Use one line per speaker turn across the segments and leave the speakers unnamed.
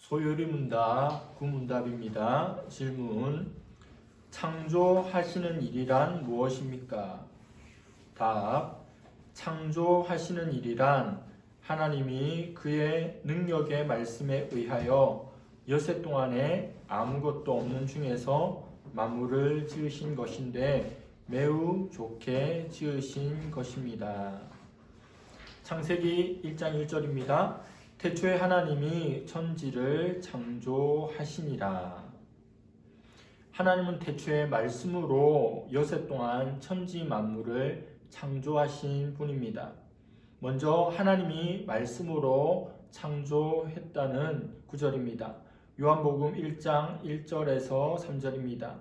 소요리 문답, 구문답입니다. 질문: 창조하시는 일이란 무엇입니까? 답: 창조하시는 일이란 하나님이 그의 능력의 말씀에 의하여 여세 동안에 아무것도 없는 중에서 만물을 지으신 것인데 매우 좋게 지으신 것입니다. 창세기 1장 1절입니다. 태초에 하나님이 천지를 창조하시니라. 하나님은 태초에 말씀으로 여세 동안 천지 만물을 창조하신 분입니다. 먼저 하나님이 말씀으로 창조했다는 구절입니다. 요한복음 1장 1절에서 3절입니다.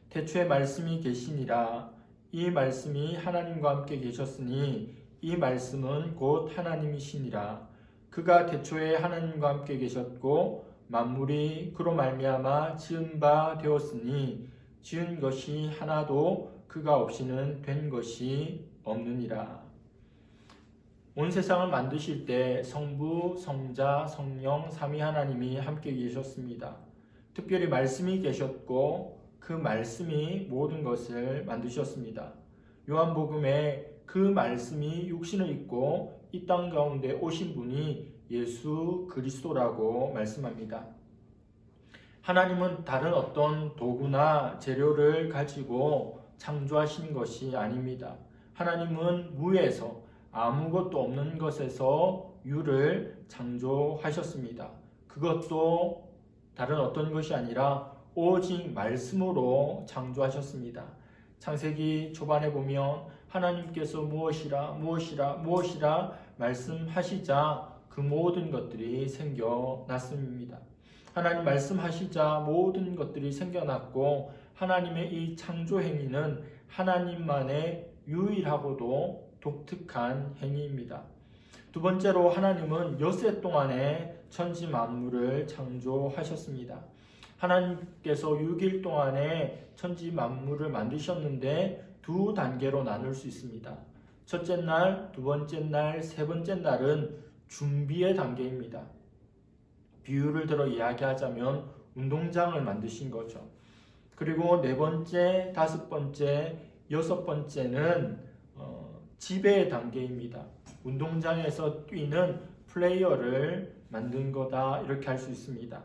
태초에 말씀이 계시니라. 이 말씀이 하나님과 함께 계셨으니 이 말씀은 곧 하나님이시니라. 그가 태초에 하나님과 함께 계셨고 만물이 그로 말미암아 지은 바 되었으니 지은 것이 하나도 그가 없이는 된 것이 없느니라. 온 세상을 만드실 때 성부, 성자, 성령, 삼위 하나님이 함께 계셨습니다. 특별히 말씀이 계셨고 그 말씀이 모든 것을 만드셨습니다. 요한복음에 그 말씀이 육신을 입고 이 땅 가운데 오신 분이 예수 그리스도라고 말씀합니다. 하나님은 다른 어떤 도구나 재료를 가지고 창조하신 것이 아닙니다. 하나님은 무에서 아무것도 없는 것에서 유를 창조하셨습니다. 그것도 다른 어떤 것이 아니라 오직 말씀으로 창조하셨습니다. 창세기 초반에 보면 하나님께서 무엇이라 말씀하시자 그 모든 것들이 생겨났습니다. 하나님 말씀하시자 모든 것들이 생겨났고 하나님의 이 창조 행위는 하나님만의 유일하고도 독특한 행위입니다. 두 번째로 하나님은 여세 동안에 천지 만물을 창조하셨습니다. 하나님께서 6일 동안에 천지 만물을 만드셨는데 두 단계로 나눌 수 있습니다. 첫째 날, 두 번째 날, 세 번째 날은 준비의 단계입니다. 비유를 들어 이야기하자면 운동장을 만드신 거죠. 그리고 네 번째, 다섯 번째, 여섯 번째는 지배의 단계입니다. 운동장에서 뛰는 플레이어를 만든 거다 이렇게 할 수 있습니다.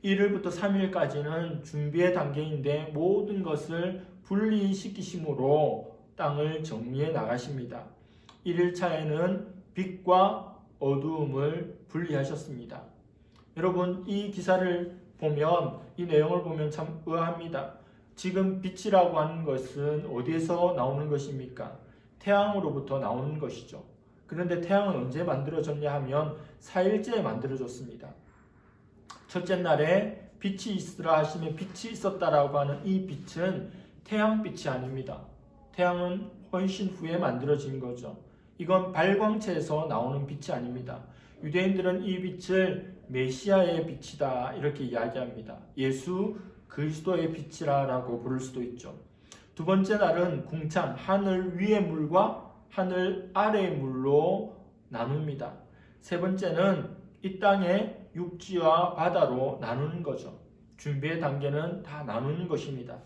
1일부터 3일까지는 준비의 단계인데 모든 것을 분리시키심으로 땅을 정리해 나가십니다. 1일차에는 빛과 어두움을 분리하셨습니다. 여러분, 이 기사를 보면, 이 내용을 보면 참 의아합니다. 지금 빛이라고 하는 것은 어디에서 나오는 것입니까? 태양으로부터 나오는 것이죠. 그런데 태양은 언제 만들어졌냐 하면 4일째에 만들어졌습니다. 첫째 날에 빛이 있으라 하시면 빛이 있었다라고 하는 이 빛은 태양빛이 아닙니다. 태양은 훨씬 후에 만들어진 거죠. 이건 발광체에서 나오는 빛이 아닙니다. 유대인들은 이 빛을 메시아의 빛이다 이렇게 이야기합니다. 예수 그리스도의 빛이라고 부를 수도 있죠. 두 번째 날은 궁창, 하늘 위의 물과 하늘 아래의 물로 나눕니다. 세 번째는 이 땅의 육지와 바다로 나누는 거죠. 준비의 단계는 다 나누는 것입니다.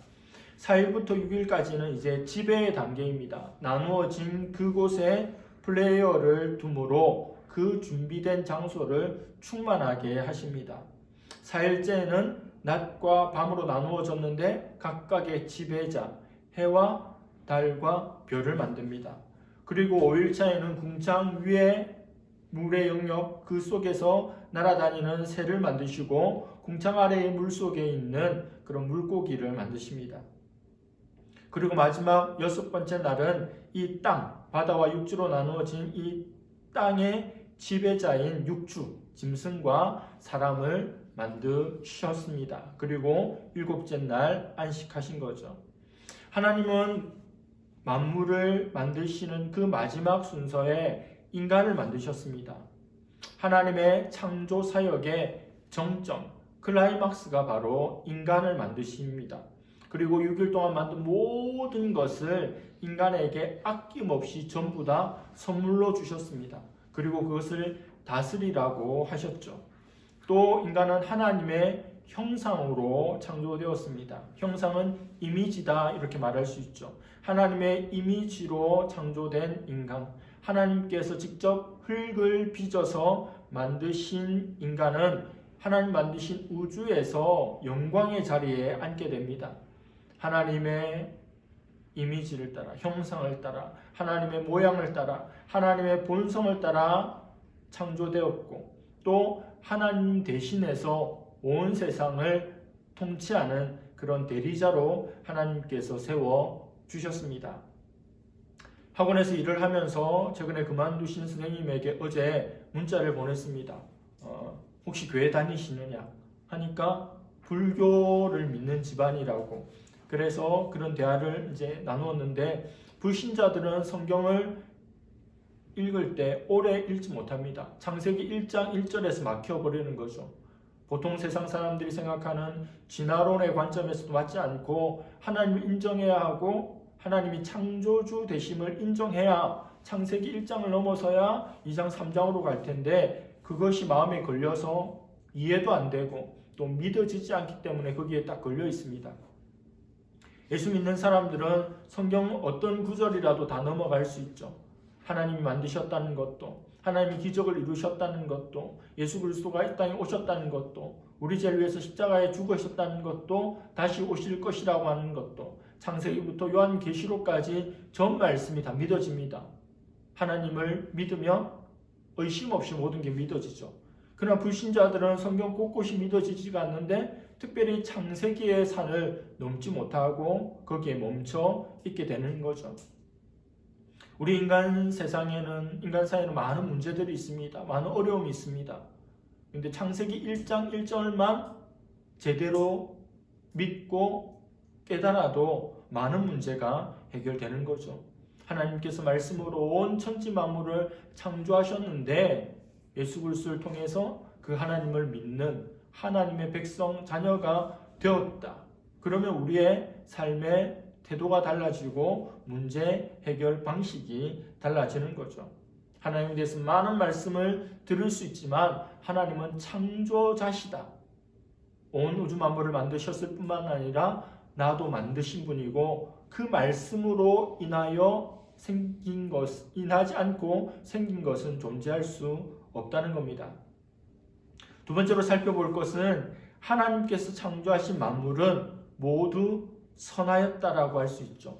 4일부터 6일까지는 이제 지배의 단계입니다. 나누어진 그곳에 플레이어를 두므로 그 준비된 장소를 충만하게 하십니다. 4일째는 낮과 밤으로 나누어졌는데 각각의 지배자, 해와 달과 별을 만듭니다. 그리고 5일차에는 궁창 위에 물의 영역 그 속에서 날아다니는 새를 만드시고 궁창 아래의 물 속에 있는 그런 물고기를 만드십니다. 그리고 마지막 여섯 번째 날은 이 땅, 바다와 육지로 나누어진 이 땅의 지배자인 육주, 짐승과 사람을 만드셨습니다. 그리고 일곱째 날 안식하신 거죠. 하나님은 만물을 만드시는 그 마지막 순서에 인간을 만드셨습니다. 하나님의 창조 사역의 정점, 클라이막스가 바로 인간을 만드십니다. 그리고 6일 동안 만든 모든 것을 인간에게 아낌없이 전부 다 선물로 주셨습니다. 그리고 그것을 다스리라고 하셨죠. 또 인간은 하나님의 형상으로 창조되었습니다. 형상은 이미지다 이렇게 말할 수 있죠. 하나님의 이미지로 창조된 인간, 하나님께서 직접 흙을 빚어서 만드신 인간은 하나님 만드신 우주에서 영광의 자리에 앉게 됩니다. 하나님의 이미지를 따라, 형상을 따라, 하나님의 모양을 따라, 하나님의 본성을 따라 창조되었고, 또 하나님 대신해서 온 세상을 통치하는 그런 대리자로 하나님께서 세워 주셨습니다. 학원에서 일을 하면서 최근에 그만두신 선생님에게 어제 문자를 보냈습니다. 혹시 교회 다니시느냐 하니까 불교를 믿는 집안이라고. 그래서 그런 대화를 이제 나누었는데, 불신자들은 성경을 읽을 때 오래 읽지 못합니다. 창세기 1장 1절에서 막혀버리는 거죠. 보통 세상 사람들이 생각하는 진화론의 관점에서도 맞지 않고, 하나님을 인정해야 하고 하나님이 창조주 되심을 인정해야 창세기 1장을 넘어서야 2장 3장으로 갈 텐데, 그것이 마음에 걸려서 이해도 안 되고 또 믿어지지 않기 때문에 거기에 딱 걸려 있습니다. 예수 믿는 사람들은 성경 어떤 구절이라도 다 넘어갈 수 있죠. 하나님이 만드셨다는 것도, 하나님이 기적을 이루셨다는 것도, 예수 그리스도가 이 땅에 오셨다는 것도, 우리 죄를 위해서 십자가에 죽으셨다는 것도, 다시 오실 것이라고 하는 것도, 창세기부터 요한계시록까지 전 말씀이 다 믿어집니다. 하나님을 믿으면 의심 없이 모든 게 믿어지죠. 그러나 불신자들은 성경 곳곳이 믿어지지가 않는데, 특별히 창세기의 산을 넘지 못하고 거기에 멈춰 있게 되는 거죠. 우리 인간 사회에는 많은 문제들이 있습니다. 많은 어려움이 있습니다. 그런데 창세기 1장 1절만 제대로 믿고 깨달아도 많은 문제가 해결되는 거죠. 하나님께서 말씀으로 온 천지 만물을 창조하셨는데, 예수 그리스도를 통해서 그 하나님을 믿는 하나님의 백성 자녀가 되었다. 그러면 우리의 삶의 태도가 달라지고 문제 해결 방식이 달라지는 거죠. 하나님에 대해서 많은 말씀을 들을 수 있지만 하나님은 창조자시다. 온 우주 만물을 만드셨을 뿐만 아니라 나도 만드신 분이고, 그 말씀으로 인하지 않고 생긴 것은 존재할 수 없다는 겁니다. 두 번째로 살펴볼 것은, 하나님께서 창조하신 만물은 모두 선하였다라고 할 수 있죠.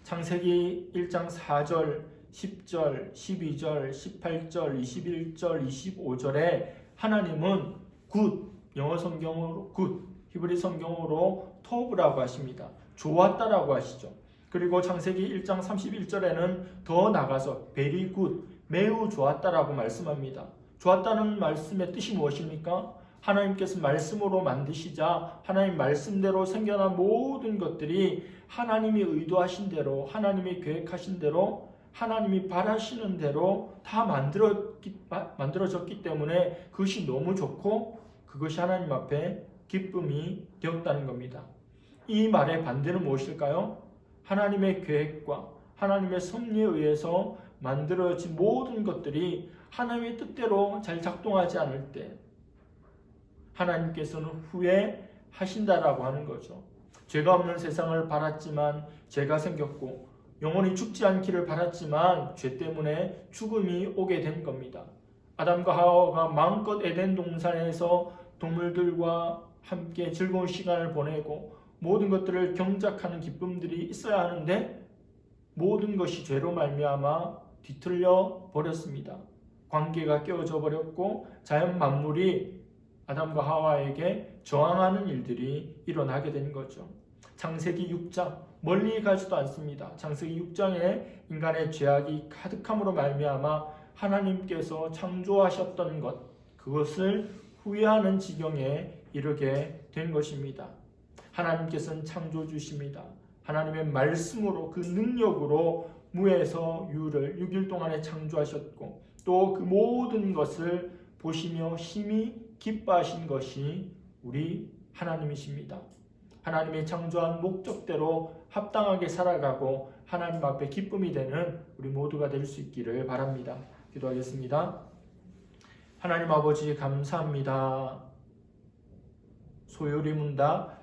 창세기 1장 4절, 10절, 12절, 18절, 21절, 25절에 하나님은 굿, 영어 성경으로 굿, 히브리 성경으로 토브라고 하십니다. 좋았다라고 하시죠. 그리고 창세기 1장 31절에는 더 나가서 very good, 매우 좋았다라고 말씀합니다. 좋았다는 말씀의 뜻이 무엇입니까? 하나님께서 말씀으로 만드시자 하나님 말씀대로 생겨난 모든 것들이 하나님이 의도하신 대로, 하나님이 계획하신 대로, 하나님이 바라시는 대로 다 만들어졌기 때문에 그것이 너무 좋고 그것이 하나님 앞에 기쁨이 되었다는 겁니다. 이 말의 반대는 무엇일까요? 하나님의 계획과 하나님의 섭리에 의해서 만들어진 모든 것들이 하나님의 뜻대로 잘 작동하지 않을 때 하나님께서는 후회하신다라고 하는 거죠. 죄가 없는 세상을 바랐지만 죄가 생겼고, 영원히 죽지 않기를 바랐지만 죄 때문에 죽음이 오게 된 겁니다. 아담과 하와가 마음껏 에덴 동산에서 동물들과 함께 즐거운 시간을 보내고 모든 것들을 경작하는 기쁨들이 있어야 하는데, 모든 것이 죄로 말미암아 뒤틀려 버렸습니다. 관계가 깨어져 버렸고 자연 만물이 아담과 하와에게 저항하는 일들이 일어나게 된 거죠. 창세기 6장, 멀리 가지도 않습니다. 창세기 6장에 인간의 죄악이 가득함으로 말미암아 하나님께서 창조하셨던 것, 그것을 후회하는 지경에 이르게 된 것입니다. 하나님께서는 창조주십니다. 하나님의 말씀으로, 그 능력으로 무에서 유를 6일 동안에 창조하셨고, 또 그 모든 것을 보시며 심히 기뻐하신 것이 우리 하나님이십니다. 하나님의 창조한 목적대로 합당하게 살아가고 하나님 앞에 기쁨이 되는 우리 모두가 될 수 있기를 바랍니다. 기도하겠습니다. 하나님 아버지 감사합니다. 소요리 문답,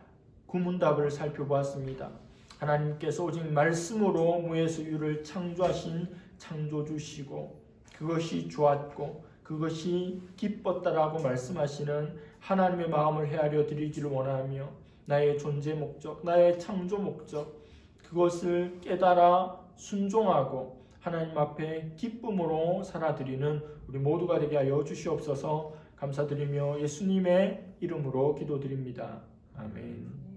구문답을 살펴보았습니다. 하나님께서 오직 말씀으로 무에서 유를 창조하신 창조주시고 그것이 좋았고 그것이 기뻤다라고 말씀하시는 하나님의 마음을 헤아려 드리기를 원하며 나의 존재 목적, 나의 창조 목적 그것을 깨달아 순종하고 하나님 앞에 기쁨으로 살아드리는 우리 모두가 되게 하여 주시옵소서. 감사드리며 예수님의 이름으로 기도드립니다. 아멘.